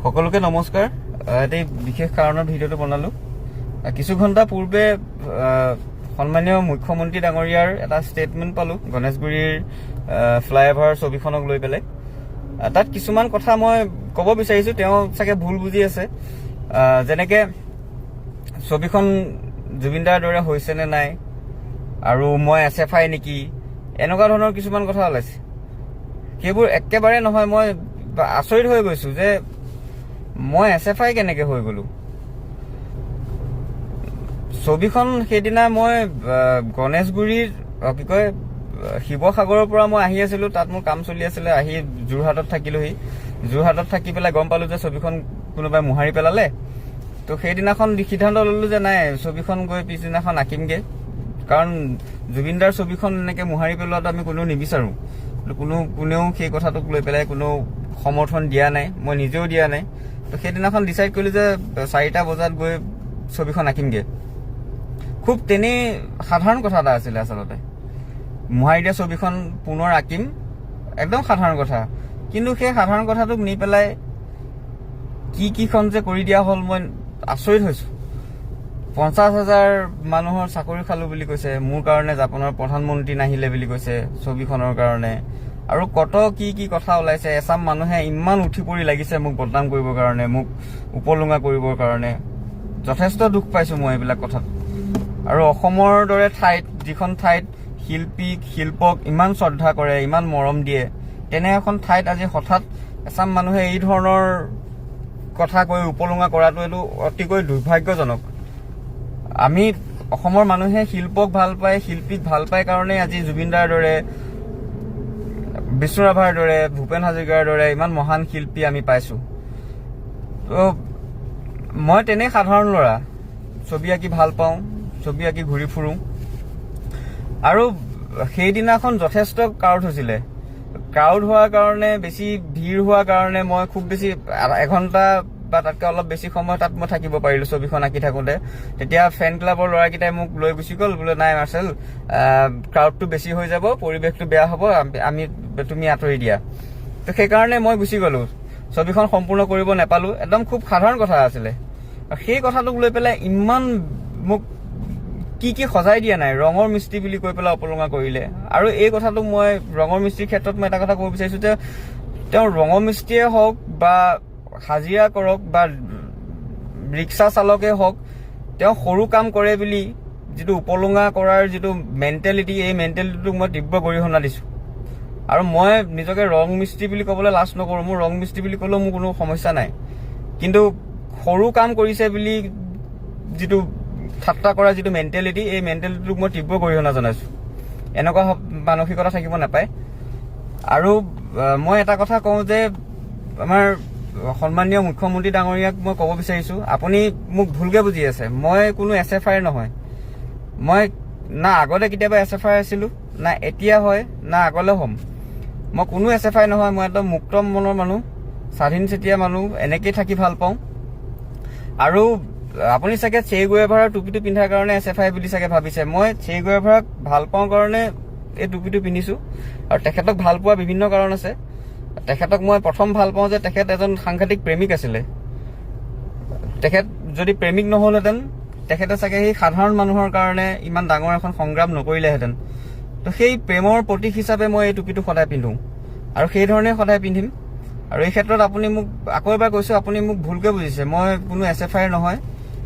সকলোকে নমস্কাৰ। এটি বিশেষ কাৰণত ভিডিঅ'টো বনালো। কিছু ঘণ্টা পূৰ্বে সন্মানীয় মুখ্যমন্ত্ৰী ডাঙৰীয়াৰ এটা ষ্টেটমেণ্ট পালো গণেশগুৰিৰ ফ্লাইঅভাৰ ছবিখনক লৈ পেলাই। তাত কিছুমান কথা মই ক'ব বিচাৰিছো, তেওঁ চাগে ভুল বুজি আছে। যেনেকে ছবিখন জুবিনদাৰ দৰে হৈছে নে নাই, আৰু মই SFI নেকি, এনেকুৱা ধৰণৰ কিছুমান কথা ওলাইছে। সেইবোৰ একেবাৰে নহয়। মই আচৰিত হৈ গৈছো যে মই SFI কেনেকে হৈ গলো। ছবিখন সেইদিনা মই গণেশগুৰিৰ কি কয় শিৱসাগৰৰ পৰা মই আহি আছিলো, তাত মোৰ কাম চলি আছিলে। আহি যোৰহাটত থাকিলোহি। যোৰহাটত থাকি পেলাই গম পালো যে ছবিখন কোনোবাই মোহাৰি পেলালে। তো সেইদিনাখন সিদ্ধান্ত ললো যে নাই, ছবিখন গৈ পিছদিনাখন আঁকিমগে, কাৰণ জুবিনদাৰ ছবিখন এনেকে মোহাৰি পেলোৱাটো আমি কোনেও নিবিচাৰো। কোনেও সেই কথাটোক লৈ পেলাই কোনেও সমৰ্থন দিয়া নাই, মই নিজেও দিয়া নাই। তো সেইদিনাখন ডিচাইড কৰিলো যে 4টা বজাত গৈ ছবিখন আঁকিমগে। খুব তেনেই সাধাৰণ কথা এটা আছিলে আচলতে। মোহাৰি দিয়া ছবিখন পুনৰ আঁকিম, একদম সাধাৰণ কথা। কিন্তু সেই সাধাৰণ কথাটোক নি পেলাই কিখন যে কৰি দিয়া হ'ল, মই আচৰিত হৈছো। 50,000 মানুহৰ চাকৰি খালো বুলি কৈছে, মোৰ কাৰণে জাপানৰ প্ৰধানমন্ত্ৰী নাহিলে বুলি কৈছে ছবিখনৰ কাৰণে, আৰু কত কি কথা ওলাইছে। এচাম মানুহে ইমান উঠি পৰি লাগিছে মোক বদনাম কৰিবৰ কাৰণে, মোক উপলুঙা কৰিবৰ কাৰণে। যথেষ্ট দুখ পাইছো মই এইবিলাক কথাত। আৰু অসমৰ দৰে ঠাইত, যিখন ঠাইত শিল্পক ইমান শ্ৰদ্ধা কৰে, ইমান মৰম দিয়ে, তেনে এখন ঠাইত আজি হঠাৎ এচাম মানুহে এই ধৰণৰ কথা কৈ উপলুঙা কৰাটো এইটো অতিকৈ দুৰ্ভাগ্যজনক। আমি অসমৰ মানুহে শিল্পক ভাল পায়, শিল্পীক ভাল পায় কাৰণেই আজি জুবিনদাৰ দৰে, বিষ্ণু ৰাভাৰ দৰে, ভূপেন হাজৰিকাৰ দৰে ইমান মহান শিল্পী আমি পাইছো। তো মই তেনেই সাধাৰণ ল'ৰা, ছবি আঁকি ভাল পাওঁ, ছবি আঁকি ঘূৰি ফুৰো। আৰু সেইদিনাখন যথেষ্ট ক্ৰাউড হৈছিলে। ক্ৰাউড হোৱাৰ কাৰণে, বেছি ভিৰ হোৱাৰ কাৰণে মই খুব বেছি 1 ঘণ্টা বা তাতকৈ অলপ বেছি সময় তাত মই থাকিব পাৰিলো ছবিখন আঁকি থাকোঁতে। তেতিয়া ফেন ক্লাবৰ ল'ৰাকেইটাই মোক লৈ গুচি গ'ল, বোলে নাই মাৰ্চেল, ক্ৰাউডটো বেছি হৈ যাব, পৰিৱেশটো বেয়া হ'ব, তুমি আঁতৰি দিয়া। তো সেইকাৰণে মই গুচি গ'লো, ছবিখন সম্পূৰ্ণ কৰিব নাপালো। একদম খুব সাধাৰণ কথা আছিলে। সেই কথাটোক লৈ পেলাই ইমান মোক কি সজাই দিয়া নাই, ৰঙৰ মিস্ত্ৰী বুলি কৈ পেলাই অপলুঙা কৰিলে। আৰু এই কথাটোক মই ৰঙৰ মিস্ত্ৰীৰ ক্ষেত্ৰত মই এটা কথা ক'ব বিচাৰিছো যে তেওঁ ৰঙৰ মিস্ত্ৰীয়ে হওক বা হাজিৰা কৰক বা ৰিক্সা চালকে হওক, তেওঁ সৰু কাম কৰে বুলি যিটো উপলুঙা কৰাৰ যিটো মেণ্টেলিটি, এই মেণ্টেলিটিটোক মই তীব্ৰ গৰিহণা দিছো। আৰু মই নিজকে ৰং মিস্ত্ৰী বুলি ক'বলৈ লাজ নকৰো, মোৰ ৰং মিস্ত্ৰী বুলি ক'লেও মোৰ কোনো সমস্যা নাই। কিন্তু সৰু কাম কৰিছে বুলি যিটো ঠাট্টা কৰা যিটো মেণ্টেলিটি, এই মেণ্টেলিটিটোক মই তীব্ৰ গৰিহণা জনাইছো। এনেকুৱা মানসিকতা থাকিব নাপায়। আৰু মই এটা কথা কওঁ যে আমাৰ সন্মানীয় মুখ্যমন্ত্ৰী ডাঙৰীয়াক মই ক'ব বিচাৰিছো, আপুনি মোক ভুলকে বুজি আছে। মই কোনো SFI নহয়। মই না আগতে কেতিয়াবা SFI আছিলো, না এতিয়া হয়, না আগলৈ হ'ম। মই কোনো SFI নহয়। মই একদম মুক্ত মনৰ মানুহ, স্বাধীন চেতিয়া মানুহ, এনেকেই থাকি ভাল পাওঁ। আৰু আপুনি চাগে চে গুয়েভাৰাৰ টুপিটো পিন্ধাৰ কাৰণে SFI বুলি চাগে ভাবিছে। মই চে গুয়েভাৰাক ভাল পাওঁ কাৰণে এই টুপিটো পিন্ধিছো। আৰু তেখেতক ভাল পোৱা বিভিন্ন কাৰণ আছে। তেখেতক মই প্ৰথম ভাল পাওঁ যে তেখেত এজন সাংঘাতিক প্ৰেমিক আছিলে। তেখেত যদি প্ৰেমিক নহ'লহেঁতেন, তেখেতে চাগে সেই সাধাৰণ মানুহৰ কাৰণে ইমান ডাঙৰ এখন সংগ্ৰাম নকৰিলেহেঁতেন। তো সেই প্ৰেমৰ প্ৰতীক হিচাপে মই এই টুপিটো সদায় পিন্ধো, আৰু সেই ধৰণে সদায় পিন্ধিম। আৰু এই ক্ষেত্ৰত আপুনি মোক আকৌ এবাৰ কৈছো, আপুনি মোক ভুলকে বুজিছে। মই কোনো SFI নহয়,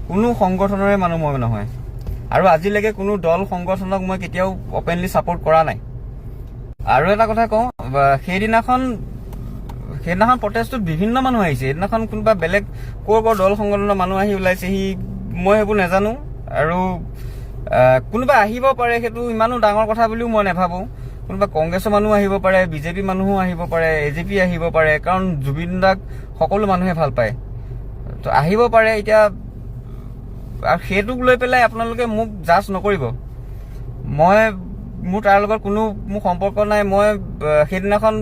কোনো সংগঠনৰে মানুহ মই নহয়। আৰু আজিলৈকে কোনো দল সংগঠনক মই কেতিয়াও অপেনলি ছাপোৰ্ট কৰা নাই। আৰু এটা কথা কওঁ, সেইদিনাখন প্ৰটেষ্টত বিভিন্ন মানুহ আহিছে। সেইদিনাখন কোনোবা বেলেগ ক'ৰ দল সংগঠনৰ মানুহ আহি ওলাইছেহি, মই সেইবোৰ নাজানো। আৰু কোনোবা আহিব পাৰে, সেইটো ইমানো ডাঙৰ কথা বুলিও মই নাভাবো। কোনোবা কংগ্ৰেছৰ মানুহ আহিব পাৰে, BJP মানুহো আহিব পাৰে, AJP আহিব পাৰে, কাৰণ জুবিন দাক সকলো মানুহে ভাল পায়। তো আহিব পাৰে। এতিয়া আৰু সেইটোক লৈ পেলাই আপোনালোকে মোক জাজ নকৰিব। মোৰ তাৰ লগত কোনো সম্পৰ্ক নাই। মই সেইদিনাখন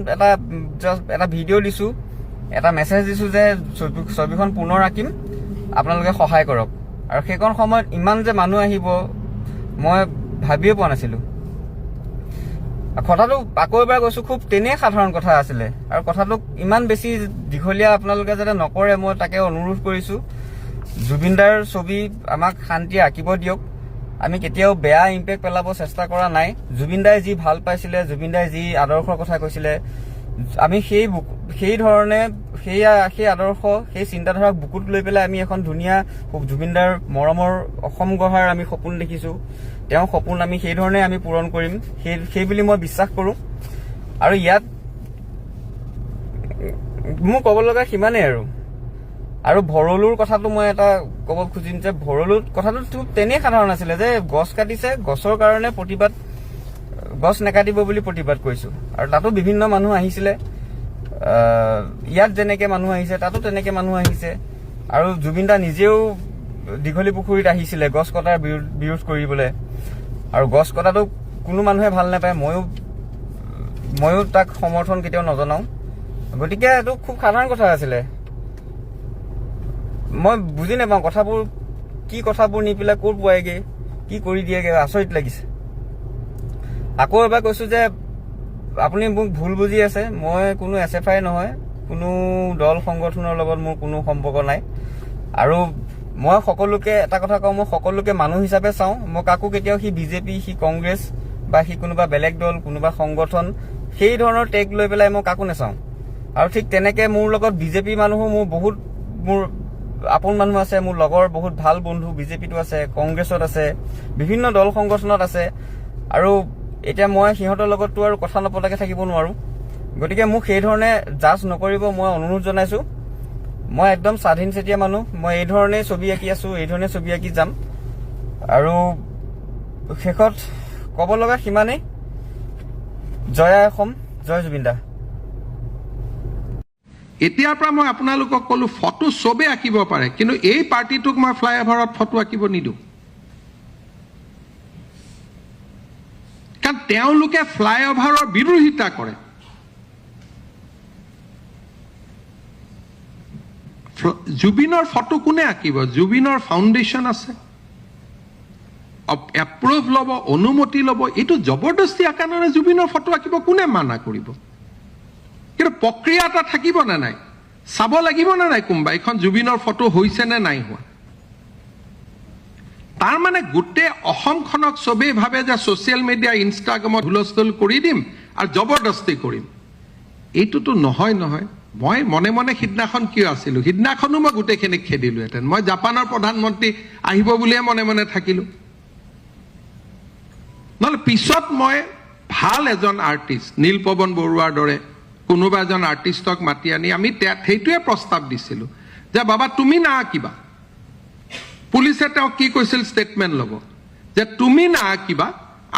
এটা ভিডিঅ' দিছো, এটা মেছেজ দিছো যে ছবিখন পুনৰ আঁকিম, আপোনালোকে সহায় কৰক। আৰু সেইখন সময়ত ইমান যে মানুহ আহিব মই ভাবিয়ে পোৱা নাছিলো। কথাটো আকৌ এবাৰ কৈছো, খুব তেনেই সাধাৰণ কথা আছিলে আৰু কথাটো ইমান বেছি দীঘলীয়া আপোনালোকে যাতে নকৰে মই তাকে অনুৰোধ কৰিছো। জুবিনদাৰ ছবি আমাক শান্তি আঁকিব দিয়ক। আমি কেতিয়াও বেয়া ইম্পেক্ট পেলাব চেষ্টা কৰা নাই। জুবিনদাই যি ভাল পাইছিলে, জুবিনদাই যি আদৰ্শৰ কথা কৈছিলে, আমি সেই ধৰণে সেই আদৰ্শ, সেই চিন্তাধাৰাক বুকুত লৈ পেলাই আমি এখন ধুনীয়া জুবিনদাৰ মৰমৰ অসম গঢ়াৰ আমি সপোন দেখিছো। তেওঁৰ সপোন আমি সেই ধৰণে আমি পূৰণ কৰিম সেই বুলি মই বিশ্বাস কৰো। আৰু ইয়াত মোৰ ক'ব লগা সিমানেই আৰু ভৰলুৰ কথাটো মই এটা ক'ব খুজিম যে ভৰলুৰ কথাটো তেনেই সাধাৰণ আছিলে যে গছ কাটিছে, গছৰ কাৰণে প্ৰতিবাদ, গছ নেকাটিব বুলি প্ৰতিবাদ কৰিছো। আৰু তাতো বিভিন্ন মানুহ আহিছিলে, ইয়াত যেনেকে মানুহ আহিছে তাতো তেনেকে মানুহ আহিছে। আৰু জুবিনদা নিজেও দীঘলী পুখুৰীত আহিছিলে গছ কটাৰ বিৰোধ কৰিবলৈ। আৰু গছ কটাটো কোনো মানুহে ভাল নাপায়, ময়ো তাক সমৰ্থন কেতিয়াও নজনাও। গতিকে এইটো খুব সাধাৰণ কথা আছিলে। মই বুজি নাপাওঁ কথাবোৰ নি পেলাই ক'ত পোৱাইগে, কি কৰি দিয়েগে, আচৰিত লাগিছে। আকৌ এবাৰ কৈছো যে আপুনি মোক ভুল বুজি আছে। মই কোনো SFI নহয়, কোনো দল সংগঠনৰ লগত মোৰ কোনো সম্পৰ্ক নাই। আৰু মই সকলোকে এটা কথা কওঁ, মই সকলোকে মানুহ হিচাপে চাওঁ। মই কাকো কেতিয়াও সি বিজেপি, সি কংগ্ৰেছ বা সি কোনোবা বেলেগ দল, কোনোবা সংগঠন, সেই ধৰণৰ টেগ লৈ পেলাই মই কাকো নাচাওঁ। আৰু ঠিক তেনেকে মোৰ লগত বিজেপি মানুহো মোৰ আপোন মানুহ আছে, মোৰ লগৰ বহুত ভাল বন্ধু বিজেপিতো আছে, কংগ্ৰেছত আছে, বিভিন্ন দল সংগঠনত আছে। আৰু এতিয়া মই সিহঁতৰ লগততো আৰু কথা নপতাকে থাকিব নোৱাৰো। গতিকে মোক সেই ধৰণে জাজ নকৰিব মই অনুৰোধ জনাইছো। মই একদম স্বাধীন চেতিয়া মানুহ। মই এই ধৰণে ছবি আঁকি আছো, এই ধৰণে ছবি আঁকি যাম। আৰু শেষত ক'ব লগা সিমানেই। জয় অসম, জয় জুবিনদা। এতিয়াৰ পৰা মই আপোনালোকক ক'লো ফটো চবে আঁকিব পাৰে, কিন্তু এই পাৰ্টিটোক মই ফ্লাইঅভাৰত ফটো আঁকিব নিদিওঁ। কাৰণ তেওঁলোকে ফ্লাইঅভাৰৰ বিৰোধিতা কৰে। জুবিনৰ ফটো কোনে আঁকিব? জুবিনৰ ফাউণ্ডেশ্যন আছে, এপ্ৰুভ ল'ব, অনুমতি ল'ব। এইটো জবৰদস্তি আঁকা নহয়। জুবিনৰ ফটো আঁকিব কোনে মানা কৰিব? কিন্তু প্ৰক্ৰিয়া এটা থাকিব নে নাই, চাব লাগিব নে নাই কোনোবা এইখন জুবিনৰ ফটো হৈছে নে নাই হোৱা। তাৰ মানে গোটেই অসমখনক চবেই ভাবে যে ছ'চিয়েল মিডিয়া, ইনষ্টাগ্ৰামত হুলস্থুল কৰি দিম আৰু জবৰদস্তি কৰিম। এইটোতো নহয়। মই মনে মনে সিদিনাখন কিয় আছিলো? সিদিনাখনো মই গোটেইখিনিক খেদিলোহেঁতেন। মই জাপানৰ প্ৰধানমন্ত্ৰী আহিব বুলিয়ে মনে মনে থাকিলো। নহ'লে পিছত মই ভাল এজন আৰ্টিষ্ট, নীলপৱন বৰুৱাৰ দৰে কোনোবা এজন আৰ্টিষ্টক মাতি আনি আমি সেইটোৱে প্ৰস্তাৱ দিছিলো যে বাবা তুমি নাআঁকিবা। পুলিচে তেওঁক কি কৈছিল, ষ্টেটমেণ্ট ল'ব যে তুমি নাআঁকিবা,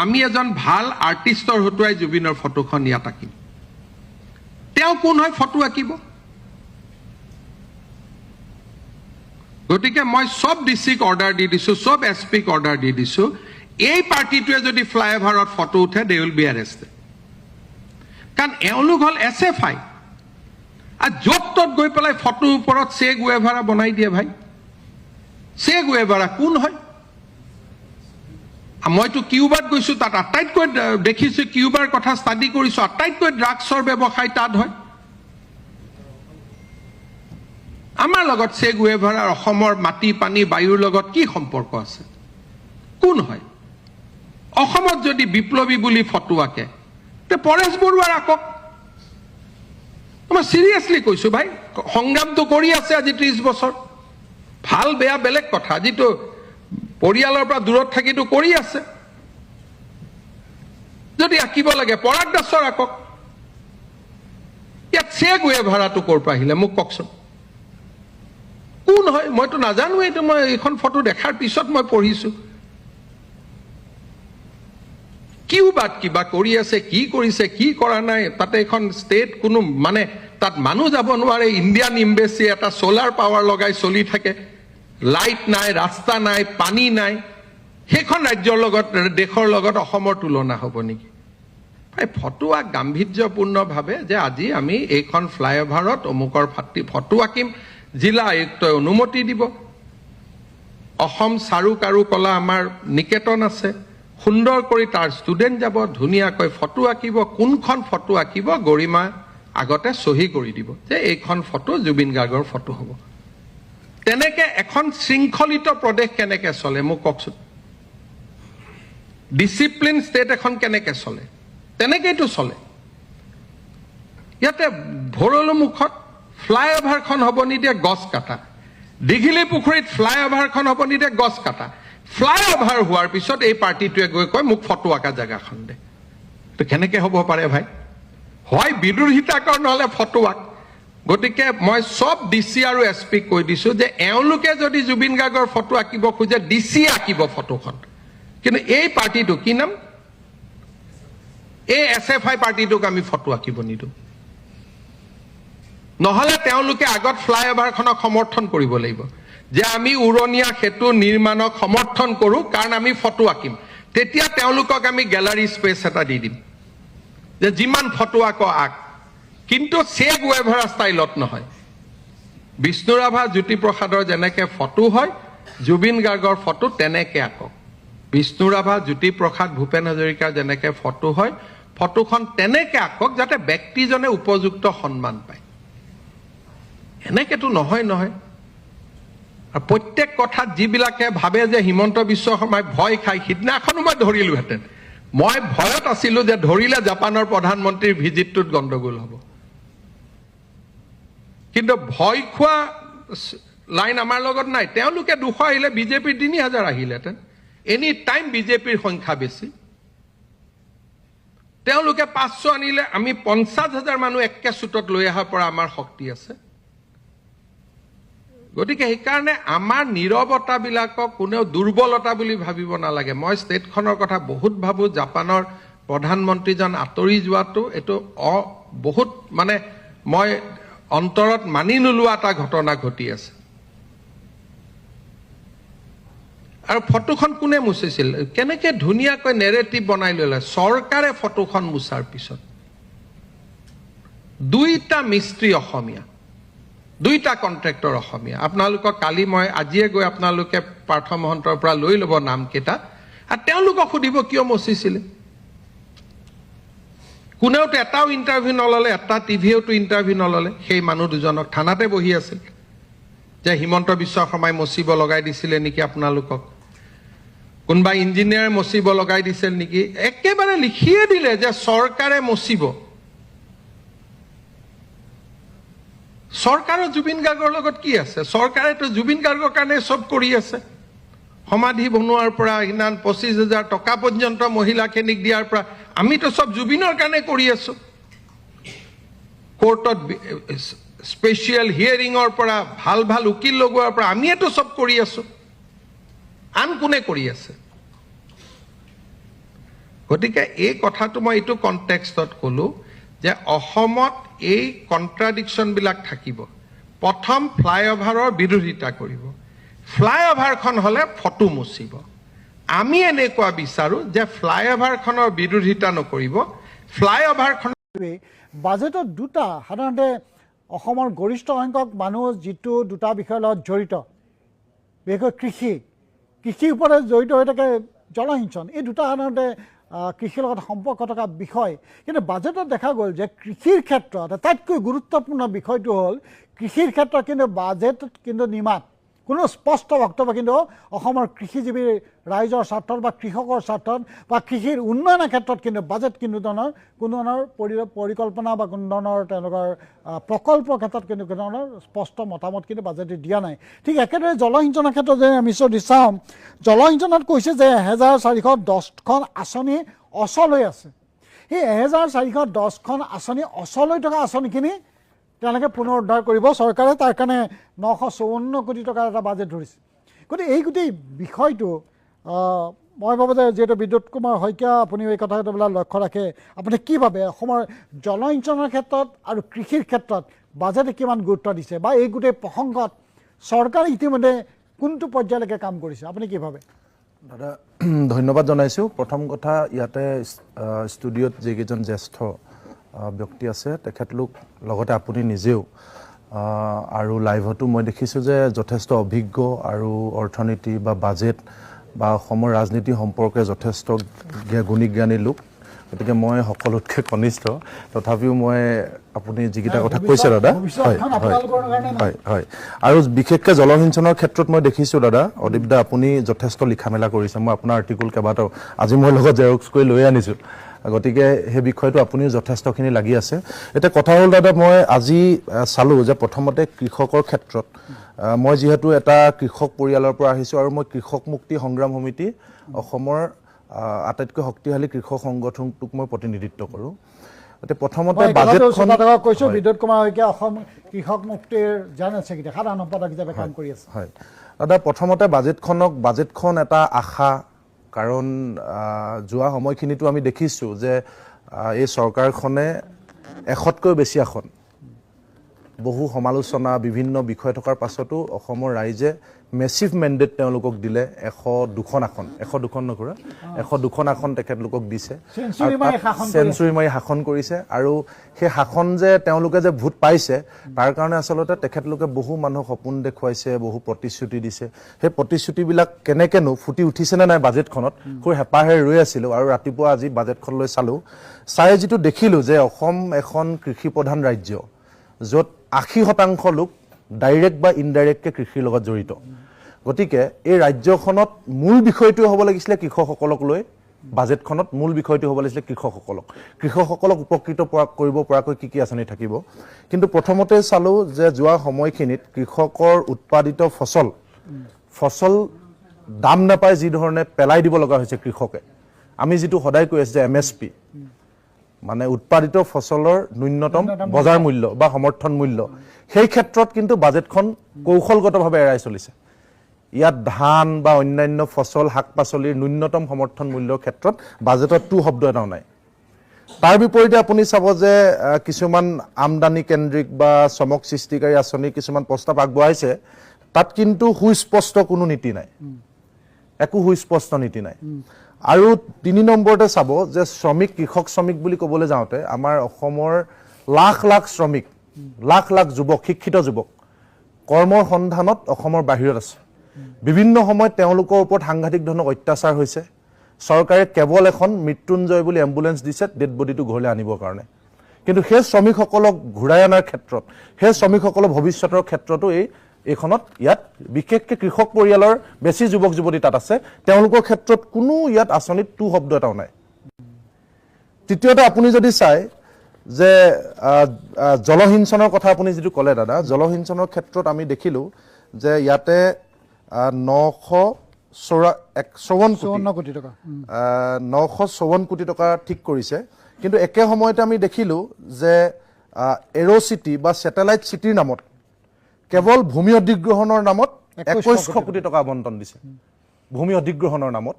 আমি এজন ভাল আৰ্টিষ্টৰ হতুৱাই জুবিনৰ ফটোখন ইয়াত আঁকিম। তেওঁ কোন হয় ফটো আঁকিব? গতিকে মই সব ডিচিক অৰ্ডাৰ দি দিছো, সব SPক অৰ্ডাৰ দি দিছো, এই পাৰ্টিটোৱে যদি ফ্লাইঅভাৰত ফটো উঠে দে উইল বি এৰেষ্টেড। কাৰণ এওঁলোক হ'ল SFI। আৰু য'ত ত'ত গৈ পেলাই ফটোৰ ওপৰত চে গুৱেভাৰা বনাই দিয়ে। ভাই চে গুৱেভাৰা কোন হয়? মইতো কিউবাত গৈছো, তাত আটাইতকৈ দেখিছো, কিউবাৰ কথা ষ্টাডি কৰিছো, আটাইতকৈ ড্ৰাগছৰ ব্যৱসায় তাত হয়। আমাৰ লগত চে গুৱেভাৰাৰ অসমৰ মাটি, পানী, বায়ুৰ লগত কি সম্পৰ্ক আছে? কোন হয়? অসমত যদি বিপ্লৱী বুলি ফটো আঁকে তে পৰেশ বৰুৱাৰ আঁকক। মই চিৰিয়াছলি কৈছো ভাই, সংগ্ৰামটো কৰি আছে আজি 30 বছৰ। ভাল বেয়া বেলেগ কথা, আজিতো পৰিয়ালৰ পৰা দূৰত থাকিতো কৰি আছে। যদি আঁকিব লাগে পৰাগ দাসৰ আঁকক। ইয়াত চে গুৱেভাৰাটো ক'ৰ পৰা আহিলে মোক কওকচোন? কোন হয়? মইতো নাজানো। এইটো মই এইখন ফটো দেখাৰ পিছত মই পঢ়িছো। কিউবাত কিবা কৰি আছে, কি কৰিছে, কি কৰা নাই, তাতে এখন ষ্টেট কোনো মানে তাত মানুহ যাব নোৱাৰে। ইণ্ডিয়ান এম্বেচি এটা সোলাৰ পাৱাৰ লগাই চলি থাকে, লাইট নাই, ৰাস্তা নাই, পানী নাই। সেইখন ৰাজ্যৰ লগত, দেশৰ লগত অসমৰ তুলনা হ'ব নেকি? ফটোৱা গাম্ভীৰ্যপূৰ্ণভাৱে যে আজি আমি এইখন ফ্লাইঅভাৰত অমুকৰ ফটো আঁকিম, জিলা আয়ুক্তই অনুমতি দিব। অসম চাৰু কাৰু কলা আমাৰ নিকেতন আছে, সুন্দৰ কৰি তাৰ ষ্টুডেণ্ট যাব, ধুনীয়াকৈ ফটো আঁকিব, কোনখন ফটো আঁকিব গৰিমা আগতে চহী কৰি দিব যে এইখন ফটো জুবিন গাৰ্গৰ ফটো হ'ব। তেনেকে এখন শৃংখলিত প্ৰদেশ কেনেকে চলে মোক কওকচোন? ডিচিপ্লিন ষ্টেট এখন কেনেকে চলে? তেনেকেইতো চলে। ইয়াতে ভৰলু মুখত ফ্লাইঅভাৰখন হ'ব নিদিয়ে, গছ কাটা। দীঘিলী পুখুৰীত ফ্লাইঅভাৰখন হ'ব নিদিয়ে, গছ কাটা। ফ্লাইঅভাৰ হোৱাৰ পিছত এই পাৰ্টিটোৱে গৈ কয় মোক ফটো আঁকা জেগাখন দে। তো কেনেকে হ'ব পাৰে ভাই? হয় বিৰোধিতা কৰ, নহ'লে ফটো আঁক। গতিকে মই সব ডিচি আৰু এছ পিক কৈ দিছো যে এওঁলোকে যদি জুবিন গাৰ্গৰ ফটো আঁকিব খোজে ডিচি আঁকিব ফটোখন, কিন্তু এই পাৰ্টিটো কি নাম, এই SFI পাৰ্টিটোক আমি ফটো আঁকিব নিদিওঁ। নহ'লে তেওঁলোকে আগত ফ্লাইঅভাৰখনক সমৰ্থন কৰিব লাগিব যে আমি উৰণীয়া সেতু নিৰ্মাণক সমৰ্থন কৰোঁ কাৰণ আমি ফটো আঁকিম। তেতিয়া তেওঁলোকক আমি গেলাৰী স্পেচ এটা দি দিম যে যিমান ফটো আঁক আঁক, কিন্তু চে গুৱেভাৰা ষ্টাইলত নহয়। বিষ্ণু ৰাভা জ্যোতিপ্ৰসাদৰ যেনেকে ফটো হয় জুবিন গাৰ্গৰ ফটো তেনেকে আঁকক। বিষ্ণু ৰাভা জ্যোতিপ্ৰসাদ ভূপেন হাজৰিকাৰ যেনেকে ফটো হয় ফটোখন তেনেকে আঁকক যাতে ব্যক্তিজনে উপযুক্ত সন্মান পায়। এনেকেতো নহয়। আৰু প্ৰত্যেক কথাত যিবিলাকে ভাবে যে হিমন্ত বিশ্ব শৰ্মাই ভয় খায়, সিদিনাখনো মই ধৰিলোহেঁতেন। মই ভয়ত আছিলো যে ধৰিলে জাপানৰ প্ৰধানমন্ত্ৰীৰ ভিজিটটোত গণ্ডগোল হ'ব। কিন্তু ভয় খোৱা লাইন আমাৰ লগত নাই। তেওঁলোকে 200 আহিলে বিজেপিৰ 3000 আহিলেহেঁতেন। এনি টাইম বিজেপিৰ সংখ্যা বেছি। তেওঁলোকে 500 আনিলে আমি 50,000 মানুহ একে চুটত লৈ অহাৰ পৰা আমাৰ শক্তি আছে। গতিকে সেইকাৰণে আমাৰ নীৰৱতাবিলাকক কোনেও দুৰ্বলতা বুলি ভাবিব নালাগে। মই ষ্টেটখনৰ কথা বহুত ভাবোঁ। জাপানৰ প্ৰধানমন্ত্ৰীজন আঁতৰি যোৱাটো এইটো বহুত মানে মই অন্তৰত মানি নোলোৱা এটা ঘটনা ঘটি আছে। আৰু ফটোখন কোনে মুচিছিল? কেনেকে ধুনীয়াকৈ নেৰেটিভ বনাই ল'লে চৰকাৰে ফটোখন মুচাৰ পিছত। 2টা মিস্ত্ৰী অসমীয়া, 2টা কন্ট্ৰেক্টৰ অসমীয়া। আপোনালোকক কালি মই আজিয়ে গৈ আপোনালোকে পাৰ্থ মহন্তৰ পৰা লৈ ল'ব নামকেইটা, আৰু তেওঁলোকক সুধিব কিয় মচিছিলে। কোনেওতো এটাও ইণ্টাৰভিউ নল'লে, এটা টিভিয়েওতো ইণ্টাৰভিউ নল'লে। সেই মানুহ দুজনক থানাতে বহি আছিল যে হিমন্ত বিশ্ব শৰ্মাই মচিব লগাই দিছিলে নেকি আপোনালোকক, কোনোবা ইঞ্জিনিয়াৰে মচিব লগাই দিছিল নেকি। একেবাৰে লিখিয়ে দিলে যে চৰকাৰে মচিব। চৰকাৰৰ জুবিন গাৰ্গৰ লগত কি আছে? চৰকাৰেতো জুবিন গাৰ্গৰ কাৰণে চব কৰি আছে। সমাধি বনোৱাৰ পৰা সিমান 25,000 টকা পৰ্যন্ত মহিলাখিনিক দিয়াৰ পৰা আমিতো চব জুবিনৰ কাৰণে কৰি আছো। কোৰ্টত স্পেচিয়েল হিয়াৰিঙৰ পৰা ভাল উকিল লগোৱাৰ পৰা আমিয়েতো চব কৰি আছো। আন কোনে কৰি আছে? গতিকে এই কথাটো মই এইটো কনটেক্সটত ক'লো যে অসমত এই কণ্ট্ৰাডিকশ্যনবিলাক থাকিব। প্ৰথম ফ্লাইঅভাৰৰ বিৰোধিতা কৰিব, ফ্লাইঅভাৰখন হ'লে ফটো মুচিব। আমি এনেকুৱা বিচাৰো যে ফ্লাইঅভাৰখনৰ বিৰোধিতা নকৰিব, ফ্লাইঅভাৰখন। বাজেটত 2টা সাধাৰণতে অসমৰ গৰিষ্ঠ সংখ্যক মানুহ যিটো 2টা বিষয়ৰ লগত জড়িত, বিশেষকৈ কৃষিৰ ওপৰত জড়িত হৈ থাকে জলসিঞ্চন। এই 2টা সাধাৰণতে কৃষিৰ লগত সম্পৰ্ক থকা বিষয়। কিন্তু বাজেটত দেখা গ'ল যে কৃষিৰ ক্ষেত্ৰত আটাইতকৈ গুৰুত্বপূৰ্ণ বিষয়টো হ'ল কৃষিৰ ক্ষেত্ৰত কিন্তু বাজেটত কিন্তু নিমাত কোনো স্পষ্ট বক্তব্য কিন্তু অসমৰ কৃষিজীৱী ৰাইজৰ স্বাৰ্থত বা কৃষকৰ স্বাৰ্থত বা কৃষিৰ উন্নয়নৰ ক্ষেত্ৰত কিন্তু বাজেট কোনো ধৰণৰ পৰিকল্পনা বা কোনো ধৰণৰ তেওঁলোকৰ প্ৰকল্পৰ ক্ষেত্ৰত কিন্তু কোনো ধৰণৰ স্পষ্ট মতামত কিন্তু বাজেটে দিয়া নাই। ঠিক একেদৰে জলসিঞ্চনৰ ক্ষেত্ৰত যদি আমি চাওঁ, জলসিঞ্চনত কৈছে যে 1410খন আঁচনি অচল হৈ আছে। সেই 1410খন আঁচনি অচল হৈ থকা আঁচনিখিনি তেওঁলোকে পুনৰ উদ্ধাৰ কৰিব চৰকাৰে। তাৰ কাৰণে 954 কোটি টকাৰ এটা বাজেট ধৰিছে। গতিকে এই গোটেই বিষয়টো মই ভাবোঁ যে যিহেতু বিদ্যুৎ কুমাৰ শইকীয়া আপুনিও এই কথাবিলাক লক্ষ্য ৰাখে, আপুনি কি ভাবে অসমৰ জলসিঞ্চনৰ ক্ষেত্ৰত আৰু কৃষিৰ ক্ষেত্ৰত বাজেটে কিমান গুৰুত্ব দিছে, বা এই গোটেই প্ৰসংগত চৰকাৰে ইতিমধ্যে কোনটো পৰ্যায়লৈকে কাম কৰিছে, আপুনি কি ভাবে? দাদা ধন্যবাদ জনাইছোঁ। প্ৰথম কথা, ইয়াতে ষ্টুডিঅ'ত যিকেইজন জ্যেষ্ঠ ব্যক্তি আছে তেখেতলোক লগতে আপুনি নিজেও আৰু লাইভতো মই দেখিছোঁ যে যথেষ্ট অভিজ্ঞ আৰু অৰ্থনীতি বা বাজেট বা অসমৰ ৰাজনীতি সম্পৰ্কে যথেষ্ট গুণীজ্ঞানী লোক গতিকে মই সকলোতকৈ কনিষ্ঠ তথাপিও মই আপুনি যিকেইটা কথা কৈছে দাদা হয় আৰু বিশেষকৈ জলসিঞ্চনৰ ক্ষেত্ৰত মই দেখিছোঁ দাদা অদীপ দা আপুনি যথেষ্ট লিখা মেলা কৰিছে মই আপোনাৰ আৰ্টিকুল কেইবাটাও আজি মোৰ লগত জেৰক্স কৰি লৈ আনিছোঁ গতিকে সেই বিষয়টো আপুনিও যথেষ্টখিনি লাগি আছে এতিয়া কথা হ'ল দাদা মই আজি চালোঁ যে প্ৰথমতে কৃষকৰ ক্ষেত্ৰত মই যিহেতু এটা কৃষক পৰিয়ালৰ পৰা আহিছোঁ আৰু মই কৃষক মুক্তি সংগ্ৰাম সমিতি অসমৰ আটাইতকৈ শক্তিশালী কৃষক সংগঠনটোক মই প্ৰতিনিধিত্ব কৰোঁ এতিয়া প্ৰথমতে বাজেটখন কৈছোঁ বিদ্যুৎ কুমাৰ শইকীয়া অসম কৃষক মুক্তিৰ জেনেৰেল ছেক্ৰেটাৰী সাধাৰণ সম্পাদক হিচাপে কাম কৰি আছে হয় দাদা প্ৰথমতে বাজেটখন এটা আশা কাৰণ যোৱা সময়খিনিতো আমি দেখিছোঁ যে এই চৰকাৰখনে 100তকৈ বেছি আসন বহু সমালোচনা বিভিন্ন বিষয় থকাৰ পাছতো অসমৰ ৰাইজে মেচিভ মেণ্ডেট তেওঁলোকক দিলে 102খন আসন 102খন নকৰা 102খন আসন তেখেতলোকক দিছে চেঞ্চুৰী মাৰি শাসন কৰিছে আৰু সেই শাসন যে তেওঁলোকে যে ভোট পাইছে তাৰ কাৰণে আচলতে তেখেতলোকে বহু মানুহক সপোন দেখুৱাইছে বহু প্ৰতিশ্ৰুতি দিছে সেই প্ৰতিশ্ৰুতিবিলাক কেনেকেনো ফুটি উঠিছেনে নাই বাজেটখনত খুব হেঁপাহেৰে ৰৈ আছিলোঁ আৰু ৰাতিপুৱা আজি বাজেটখনলৈ চাই যিটো দেখিলোঁ যে অসম এখন কৃষি প্ৰধান ৰাজ্য য'ত 80% লোক ডাইৰেক্ট বা ইনডাইৰেক্টকৈ কৃষিৰ লগত জড়িত গতিকে এই ৰাজ্যখনত মূল বিষয়টো হ'ব লাগিছিলে কৃষকসকলক লৈ বাজেটখনত মূল বিষয়টো হ'ব লাগিছিলে কৃষকসকলক উপকৃত কৰিব পৰাকৈ কি আঁচনি থাকিব কিন্তু প্ৰথমতে চালোঁ যে যোৱা সময়খিনিত কৃষকৰ উৎপাদিত ফচল দাম নাপায় যি ধৰণে পেলাই দিব লগা হৈছে কৃষকে আমি যিটো সদায় কৈ আছোঁ যে MSP মানে উৎপাদিত ফচলৰ ন্যূনতম বজাৰ মূল্য বা সমৰ্থন মূল্য সেই ক্ষেত্ৰত কিন্তু বাজেটখন কৌশলগতভাৱে এৰাই চলিছে ইয়াত ধান বা অন্যান্য ফচল শাক পাচলিৰ ন্যূনতম সমৰ্থন মূল্যৰ ক্ষেত্ৰত বাজেটত শব্দ এটাও নাই তাৰ বিপৰীতে আপুনি চাব যে কিছুমান আমদানি কেন্দ্ৰিক বা চমক সৃষ্টিকাৰী আঁচনি কিছুমান প্ৰস্তাৱ আগবঢ়াইছে তাত কিন্তু সুস্পষ্ট কোনো নীতি নাই একো সুস্পষ্ট নীতি নাই আৰু 3 নম্বৰতে চাব যে কৃষক শ্ৰমিক বুলি ক'বলৈ যাওঁতে আমাৰ অসমৰ লাখ শ্ৰমিক লাখ যুৱক শিক্ষিত যুৱক কৰ্মৰ সন্ধানত অসমৰ বাহিৰত আছে বিভিন্ন সময়ত তেওঁলোকৰ ওপৰত সাংঘাতিক ধৰণৰ অত্যাচাৰ হৈছে চৰকাৰে কেৱল এখন মৃত্যুঞ্জয় বুলি এম্বুলেন্স দিছে ডেড বডিটো ঘৰলৈ আনিবৰ কাৰণে কিন্তু সেই শ্ৰমিকসকলক ঘূৰাই অনাৰ ক্ষেত্ৰত সেই শ্ৰমিকসকলৰ ভৱিষ্যতৰ ক্ষেত্ৰতো এইখনত ইয়াত বিশেষকৈ কৃষক পৰিয়ালৰ বেছি যুৱক যুৱতী তাত আছে তেওঁলোকৰ ক্ষেত্ৰত কোনো ইয়াত আঁচনিত শব্দ এটাও নাই তৃতীয়তে আপুনি যদি চাই যে জলসিঞ্চনৰ কথা আপুনি যিটো ক'লে দাদা জলসিঞ্চনৰ ক্ষেত্ৰত আমি দেখিলোঁ যে ইয়াতে 954 কোটি টকা ঠিক কৰিছে কিন্তু একে সময়তে আমি দেখিলোঁ যে এৰ' চিটি বা ছেটেলাইট চিটিৰ নামত কেৱল ভূমি অধিগ্ৰহণৰ নামত 2100 কোটি টকা আবণ্টন দিছে ভূমি অধিগ্ৰহণৰ নামত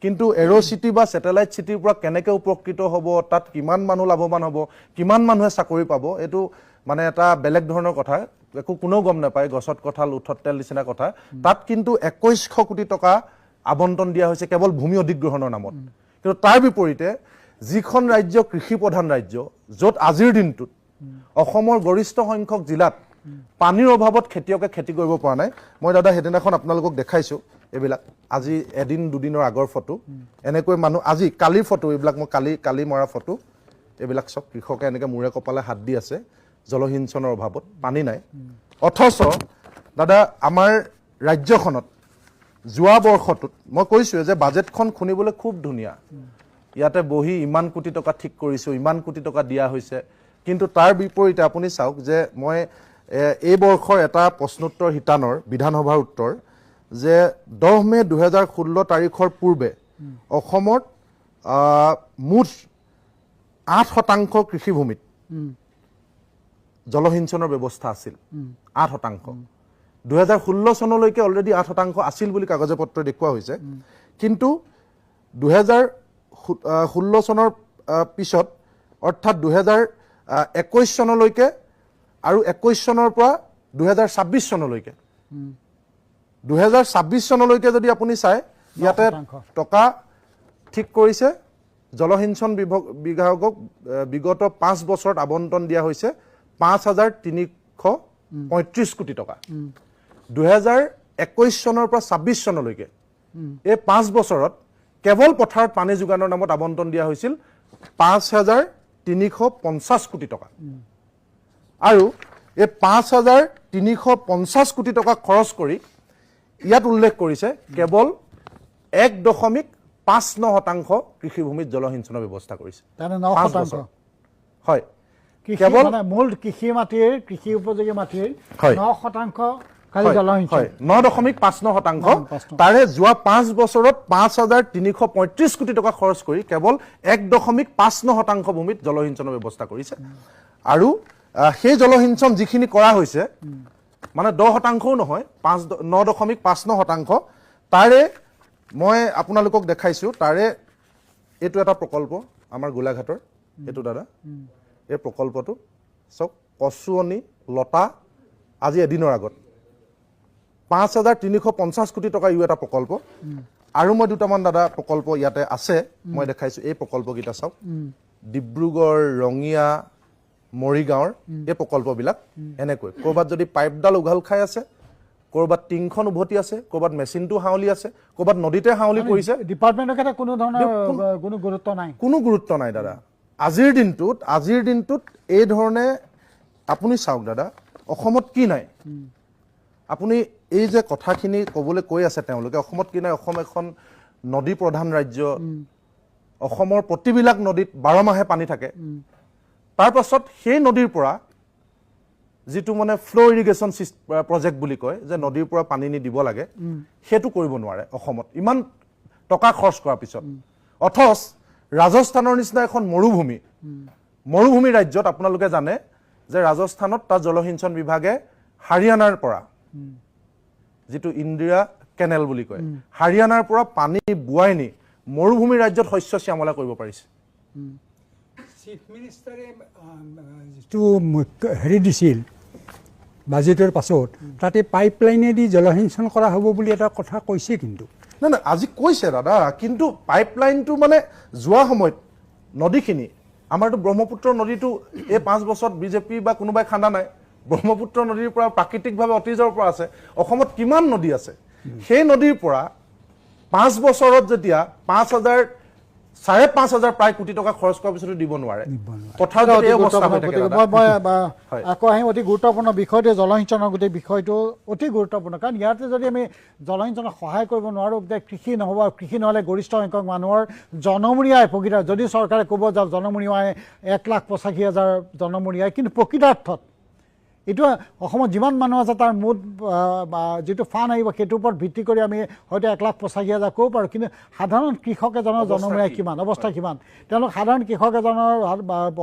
কিন্তু এৰ' চিটি বা ছেটেলাইট চিটিৰ পৰা কেনেকৈ উপকৃত হ'ব তাত কিমান মানুহ লাভৱান হ'ব কিমান মানুহে চাকৰি পাব এইটো মানে এটা বেলেগ ধৰণৰ কথা একো কোনেও গম নাপায় গছত কঁঠাল উঠত তেল নিচিনা কথা তাত কিন্তু 2100 কোটি টকা আবণ্টন দিয়া হৈছে কেৱল ভূমি অধিগ্ৰহণৰ নামত কিন্তু তাৰ বিপৰীতে যিখন ৰাজ্য কৃষি প্ৰধান ৰাজ্য য'ত আজিৰ দিনটোত অসমৰ গৰিষ্ঠ সংখ্যক জিলাত পানীৰ অভাৱত খেতিয়কে খেতি কৰিব পৰা নাই মই দাদা সেইদিনাখন আপোনালোকক দেখাইছোঁ এইবিলাক আজি এদিন দুদিনৰ আগৰ ফটো এনেকৈ মানুহ আজি কালিৰ ফটো এইবিলাক মই কালি মৰা ফটো এইবিলাক চব কৃষকে এনেকৈ মূৰে কপালে হাত দি আছে জলসিঞ্চনৰ অভাৱত পানী নাই অথচ দাদা আমাৰ ৰাজ্যখনত যোৱা বৰ্ষটোত মই কৈছোঁ যে বাজেটখন শুনিবলৈ খুব ধুনীয়া ইয়াতে বহি ইমান কোটি টকা ঠিক কৰিছোঁ ইমান কোটি টকা দিয়া হৈছে কিন্তু তাৰ বিপৰীতে আপুনি চাওক যে মই এই বৰ্ষৰ এটা প্ৰশ্নোত্তৰ শিতানৰ বিধানসভাৰ উত্তৰ যে 10 মে 2016 তাৰিখৰ পূৰ্বে অসমত মুঠ 8% কৃষিভূমিত জলসিঞ্চনৰ ব্যৱস্থা আছিল 8% 2016 চনলৈকে অলৰেডি 8% আছিল বুলি কাগজে পত্ৰ দেখুওৱা হৈছে কিন্তু 2016 চনৰ পিছত অৰ্থাৎ 2021 চনলৈকে আৰু 21 চনৰ পৰা 2026 চনলৈকে 2026 চনলৈকে যদি আপুনি চাই ইয়াতে টকা ঠিক কৰিছে জলসিঞ্চন বিভাগক বিগত 5 বছৰত আবণ্টন দিয়া হৈছে 5335 কোটি টকা 2021 চনৰ পৰা 26 চনলৈকে এই 5 বছৰত কেৱল পথাৰত পানী যোগানৰ নামত আবণ্টন দিয়া হৈছিল 5,350 কোটি টকা আৰু এই 5,350 কোটি টকা খৰচ কৰি ইয়াত উল্লেখ কৰিছে কেৱল 1.59% কৃষিভূমিত জলসিঞ্চনৰ ব্যৱস্থা কৰিছে তাৰমানে 5 9%। বছৰ। হয় কেৱল মূল কৃষি মাটিৰ কৃষি উপযোগী মাটিৰ হয়। 9% খালি জলসিঞ্চন। 9.59%। তাৰে যোৱা 5 বছৰত 5,335 কোটি টকা খৰচ কৰি কেৱল 1.59% ভূমিত জলসিঞ্চনৰ ব্যৱস্থা কৰিছে আৰু সেই জলসিঞ্চন যিখিনি কৰা হৈছে মানে 10%ও নহয় 9.59%। তাৰে মই আপোনালোকক দেখাইছো তাৰে এইটো এটা প্ৰকল্প আমাৰ গোলাঘাটৰ এইটো দাদা এই প্ৰকল্পটো চাওক কচুৱনি লতা আজি এদিনৰ আগত 5,350 কোটি টকা এটা প্ৰকল্প আৰু মই দুটামান দাদা প্ৰকল্প ইয়াতে আছে মই দেখাইছো এই প্ৰকল্পকেইটা চাওক ডিব্ৰুগড় ৰঙিয়া মৰিগাঁৱৰ এই প্ৰকল্পবিলাক এনেকৈ কৰবাত যদি পাইপডাল উঘাল খাই আছে কৰবাত টিংখন উভতি আছে কৰবাত মেচিনটো হাউলি আছে কৰবাত নদীতে হাউলি পৰিছে ডিপাৰ্টমেণ্টৰ ক্ষেত্ৰত কোনো ধৰণৰ কোনো গুৰুত্ব নাই কোনো গুৰুত্ব নাই দাদা আজিৰ দিনটোত এই ধৰণে আপুনি চাওক দাদা অসমত কি নাই আপুনি এই যে কথাখিনি ক'বলৈ কৈ আছে তেওঁলোকে অসমত কি নাই অসম এখন নদী প্ৰধান ৰাজ্য অসমৰ প্ৰতিবিলাক নদীত 12 মাহে পানী থাকে তাৰ পাছত সেই নদীৰ পৰা যিটো মানে ফ্লো ইৰিগেশ্যন প্ৰজেক্ট বুলি কয় যে নদীৰ পৰা পানী নি দিব লাগে সেইটো কৰিব নোৱাৰে অসমত ইমান টকা খৰচ কৰাৰ পিছত অথচ ৰাজস্থানৰ নিচিনা এখন মৰুভূমি ৰাজ্যত আপোনালোকে জানে যে ৰাজস্থানত তাৰ জলসিঞ্চন বিভাগে হাৰিয়ানাৰ পৰা যিটো ইন্দিৰা কেনেল বুলি কয় হাৰিয়ানাৰ পৰা পানী বুৱাই নি মৰুভূমি ৰাজ্যত শস্য শ্যামলা কৰিব পাৰিছে চিফ মিনিষ্টাৰে যিটো হেৰি দিছিল বাজেটৰ পাছত তাতে পাইপলাইনেদি জলসিঞ্চন কৰা হ'ব বুলি এটা কথা কৈছে কিন্তু না আজি কৈছে দাদা কিন্তু পাইপলাইনটো মানে যোৱা সময়ত নদীখিনি আমাৰতো ব্ৰহ্মপুত্ৰ নদীটো এই 5 বছৰত বিজেপি বা কোনোবাই খান্দা নাই ব্ৰহ্মপুত্ৰ নদীৰ পৰা প্ৰাকৃতিকভাৱে অতীজৰ পৰা আছে অসমত কিমান নদী আছে সেই নদীৰ পৰা 5 বছৰত যেতিয়া 5,500 প্ৰায় কোটি টকা খৰচ কৰাৰ পিছতো দিব নোৱাৰে পথাৰত এই অৱস্থা হৈ থাকে মই আকৌ আহিম অতি গুৰুত্বপূৰ্ণ বিষয়টো জলসিঞ্চনৰ গোটেই বিষয়টো অতি গুৰুত্বপূৰ্ণ কাৰণ ইয়াতে যদি আমি জলসিঞ্চনক সহায় কৰিব নোৱাৰোঁ যে কৃষি নহ'ব কৃষি নহ'লে গৰিষ্ঠ সংখ্যক মানুহৰ জনমূৰীয়াই প্ৰকৃত যদি চৰকাৰে ক'ব যাওক জনমূৰীয়াই 1,85,000 জনমূৰীয়াই কিন্তু প্ৰকৃতাৰ্থত এইটো অসমত যিমান মানুহ আছে তাৰ মুঠ যিটো ফাণ্ড আহিব সেইটোৰ ওপৰত ভিত্তি কৰি আমি হয়তো 1,85,000 ক'ব পাৰোঁ কিন্তু সাধাৰণ কৃষক এজনৰ জনমূৰীয়া কিমান অৱস্থা কিমান তেওঁলোক সাধাৰণ কৃষক এজনৰ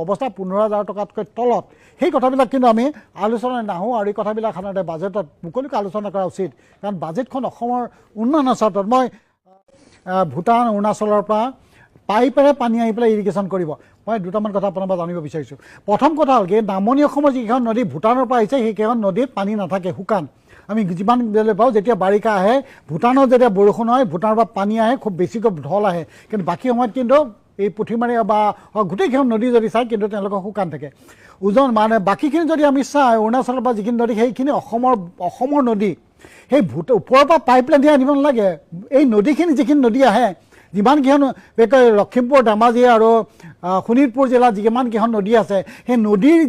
অৱস্থা 15,000 টকাতকৈ তলত সেই কথাবিলাক কিন্তু আমি আলোচনাত নাহোঁ আৰু এই কথাবিলাক সাধাৰণতে বাজেটত মুকলিকৈ আলোচনা কৰা উচিত কাৰণ বাজেটখন অসমৰ উন্নয়নৰ স্বাৰ্থত মই ভূটান অৰুণাচলৰ পৰা পাইপেৰে পানী আহি পেলাই ইৰিগেশ্যন কৰিব মই দুটামান কথা আপোনাৰ পৰা জানিব বিচাৰিছোঁ প্ৰথম কথা হ'ল কি নামনি অসমৰ যিকেইখন নদী ভূটানৰ পৰা আহিছে সেইকেইখন নদীত পানী নাথাকে শুকান আমি যিমান দেখিবলৈ পাওঁ যেতিয়া বাৰিষা আহে ভূটানত যেতিয়া বৰষুণ হয় ভূটানৰ পৰা পানী আহে খুব বেছিকৈ ঢল আহে কিন্তু বাকী সময়ত কিন্তু এই পুঠিমাৰী বা গোটেইকেইখন নদী যদি চায় কিন্তু তেওঁলোকৰ শুকান থাকে ওজন মানে বাকীখিনি যদি আমি চাওঁ অৰুণাচলৰ পৰা যিখিনি নদী সেইখিনি অসমৰ নদী সেই ওপৰৰ পৰা পাইপলাইন দি আনিব নালাগে এই নদীখিনি যিখিনি নদী আহে যিমানকেইখন লখিমপুৰ ধেমাজি আৰু শোণিতপুৰ জিলাত যিমানকেইখন নদী আছে সেই নদীৰ